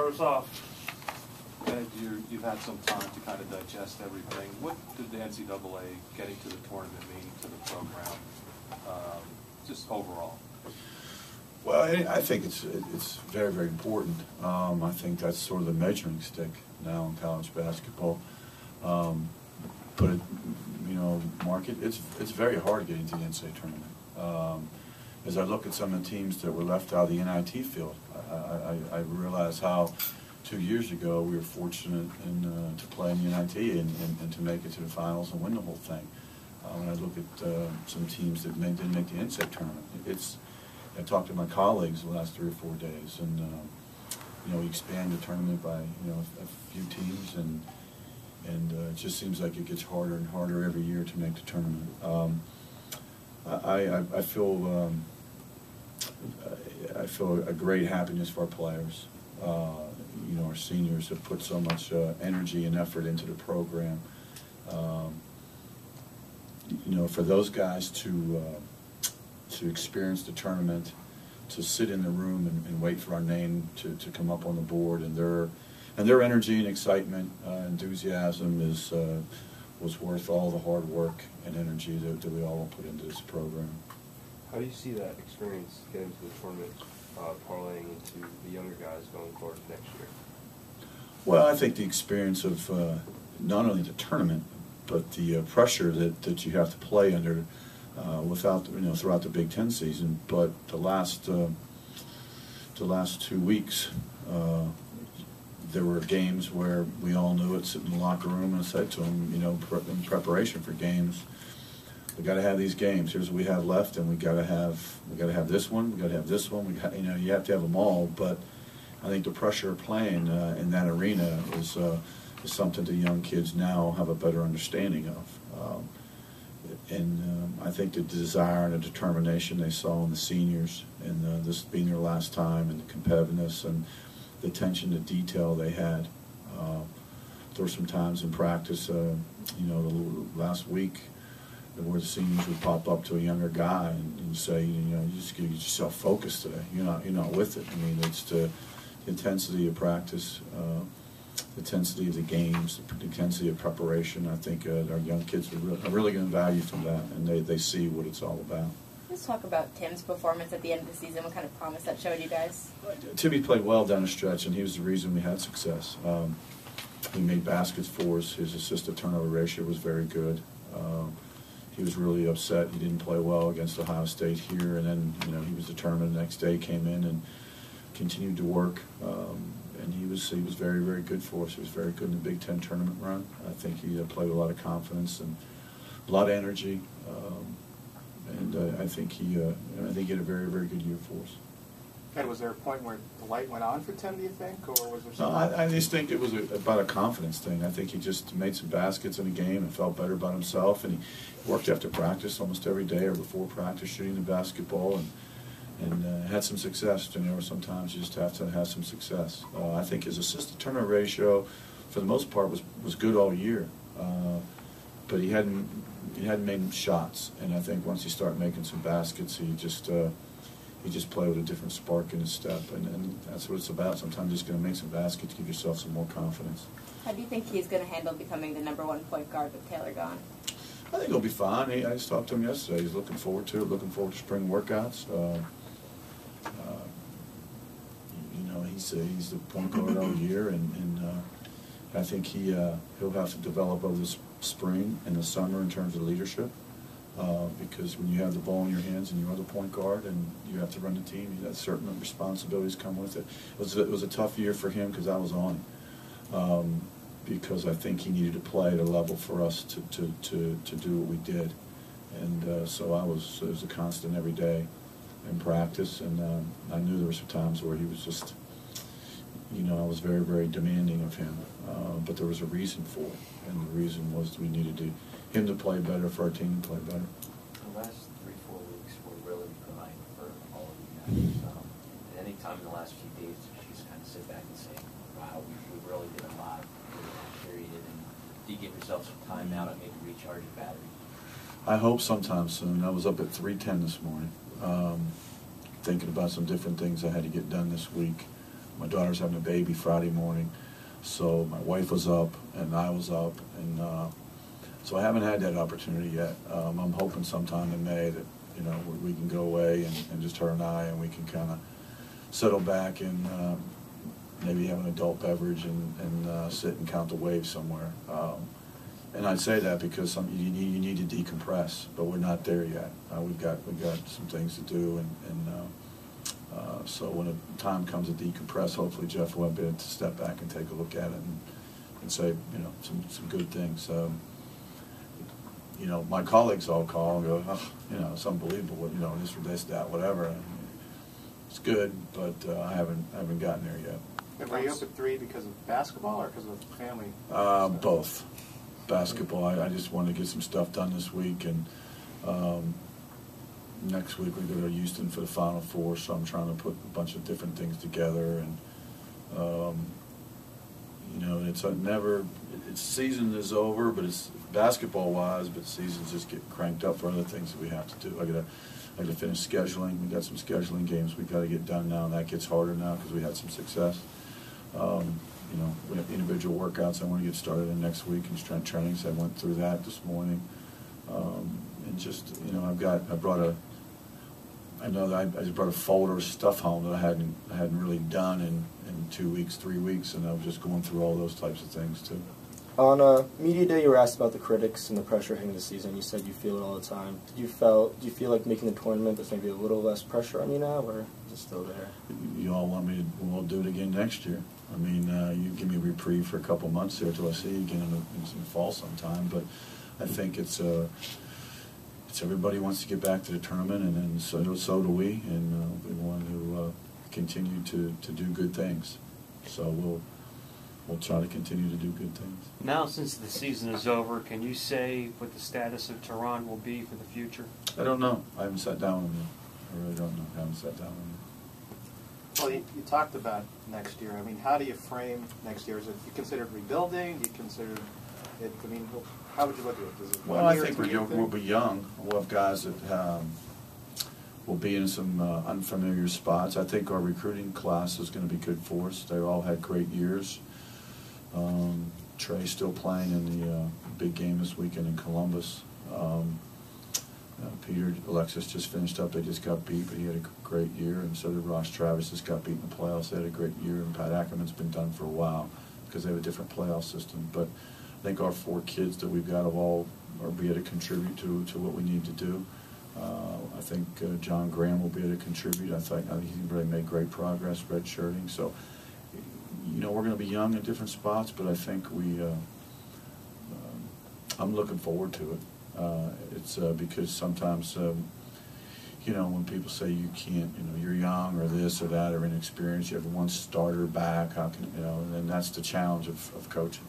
start us off. Ed, you've had some time to kind of digest everything. What did the NCAA getting to the tournament mean to the program, just overall? Well, I think it's very, very important. I think that's sort of the measuring stick now in college basketball. But Mark, it's very hard to get into the NCAA tournament. As I look at some of the teams that were left out of the NIT field, I realize how 2 years ago we were fortunate to play in the NIT and to make it to the finals and win the whole thing. When I look at some teams that didn't make the NCAA tournament, I talked to my colleagues the last 3 or 4 days, and we expand the tournament by a few teams, and it just seems like it gets harder and harder every year to make the tournament. I feel a great happiness for our players. Our seniors have put so much energy and effort into the program. For those guys to experience the tournament, to sit in the room and wait for our name to come up on the board, and their energy and excitement, enthusiasm was worth all the hard work and energy that we all put into this program. How do you see that experience getting to the tournament, parlaying into the younger guys going forward next year? Well, I think the experience of not only the tournament, but the pressure that you have to play under throughout the Big Ten season. But the last 2 weeks, there were games where we all knew it, sitting in the locker room, and I said to them, in preparation for games, we got to have these games. Here's what we have left, and we got to have this one. We got to have this one. You have to have them all. But I think the pressure of playing in that arena is something the young kids now have a better understanding of. I think the desire and the determination they saw in the seniors, and this being their last time, and the competitiveness and the attention to detail they had. There were some times in practice, the last week, where the seniors would pop up to a younger guy and say, you just get yourself focused today. You're not with it. I mean, it's the intensity of practice, the intensity of the games, the intensity of preparation. I think our young kids are really going to value from that, and they see what it's all about. Let's talk about Tim's performance at the end of the season. What kind of promise that showed you guys? Timmy played well down the stretch, and he was the reason we had success. He made baskets for us. His assist-to-turnover ratio was very good. He was really upset. He didn't play well against Ohio State here, and then he was determined. The next day came in and continued to work, and he was very, very good for us. He was very good in the Big Ten tournament run. I think he played with a lot of confidence and a lot of energy. I think he had a very, very good year for us. And was there a point where the light went on for Tim, do you think, or was there No, something? I just think it was about a confidence thing. I think he just made some baskets in a game and felt better about himself, and he worked after practice almost every day or before practice shooting the basketball, and had some success. Sometimes you just have to have some success. I think his assist-to-turnover ratio, for the most part, was good all year, but he hadn't made shots. And I think once he started making some baskets, he just played with a different spark in his step, and that's what it's about. Sometimes you're just going to make some baskets, give yourself some more confidence. How do you think he's going to handle becoming the #1 point guard with Taylor gone? I think he'll be fine. I just talked to him yesterday. He's looking forward to it, looking forward to spring workouts. He's the point guard all year, and I think he'll have to develop over the spring and the summer in terms of leadership. Because when you have the ball in your hands and you are the point guard and you have to run the team, you have certain responsibilities come with it. It was a tough year for him because I was on him. Because I think he needed to play at a level for us to do what we did. And so it was a constant every day in practice, and I knew there were some times where he was just, I was very, very demanding of him. But there was a reason for it, and the reason was we needed him to play better, for our team to play better. The last 3-4 weeks were really trying for all of you guys. At any time in the last few days, you just kind of sit back and say, wow, we really did a lot during that period. And do you give yourself some time now to maybe recharge your battery? I hope sometime soon. I was up at 3:10 this morning, thinking about some different things I had to get done this week. my daughter's having a baby Friday morning, so my wife was up and I was up, and so I haven't had that opportunity yet. I'm hoping sometime in May that, you know, we can go away and just her and I, and we can kind of settle back and maybe have an adult beverage and sit and count the waves somewhere. And I'd say that because you need to decompress, but we're not there yet. We've got some things to do, and so when the time comes to decompress, hopefully Jeff will be able to step back and take a look at it and say, you know, some good things. You know, my colleagues all call and go, oh, you know, it's unbelievable, you know, this, that, whatever. And it's good, but I haven't gotten there yet. And were you up at 3 because of basketball or because of family? Both. Basketball. I just wanted to get some stuff done this week, and next week we go to Houston for the Final Four, so I'm trying to put a bunch of different things together, and you know, it's season is over, but it's basketball wise, but seasons just get cranked up for other things that we have to do. I got to finish scheduling. We got some scheduling games we got to get done now, and that gets harder now because we had some success. You know, we have individual workouts I want to get started in next week, and strength training, so I went through that this morning. And just, you know, I just brought a folder of stuff home that I hadn't really done in 2 weeks, 3 weeks, and I was just going through all those types of things too. On media day, you were asked about the critics and the pressure hitting the season. You said you feel it all the time. Do you feel like making the tournament, there's maybe a little less pressure on you now, or is it still there? You all want me to? We'll do it again next year. I mean, you give me a reprieve for a couple months there till I see you again in the fall sometime. But I think it's everybody wants to get back to the tournament, and then so do we, and we want to continue to do good things. So we'll try to continue to do good things. Now, since the season is over, can you say what the status of Tehran will be for the future? I don't know. I haven't sat down with them. I really don't know. I haven't sat down with them. Well, you talked about next year. I mean, how do you frame next year? Is it you considered rebuilding? Do you consider it? I mean, how would you look at it? Is it well, I think we'll be young. We'll have guys that will be in some unfamiliar spots. I think our recruiting class is going to be good for us. They all had great years. Trey's still playing in the big game this weekend in Columbus. Peter Alexis just finished up. They just got beat, but he had a great year, and so did Ross Travis. Just got beat in the playoffs. They had a great year, and Pat Ackerman's been done for a while because they have a different playoff system. But I think our 4 kids that we've got have all are be able to contribute to what we need to do. I think John Graham will be able to contribute. I think he's really made great progress redshirting. So, you know, we're going to be young in different spots, but I think I'm looking forward to it. It's because sometimes, you know, when people say you can't, you know, you're young or this or that or inexperienced, you have one starter back, how can, you know, and that's the challenge of coaching.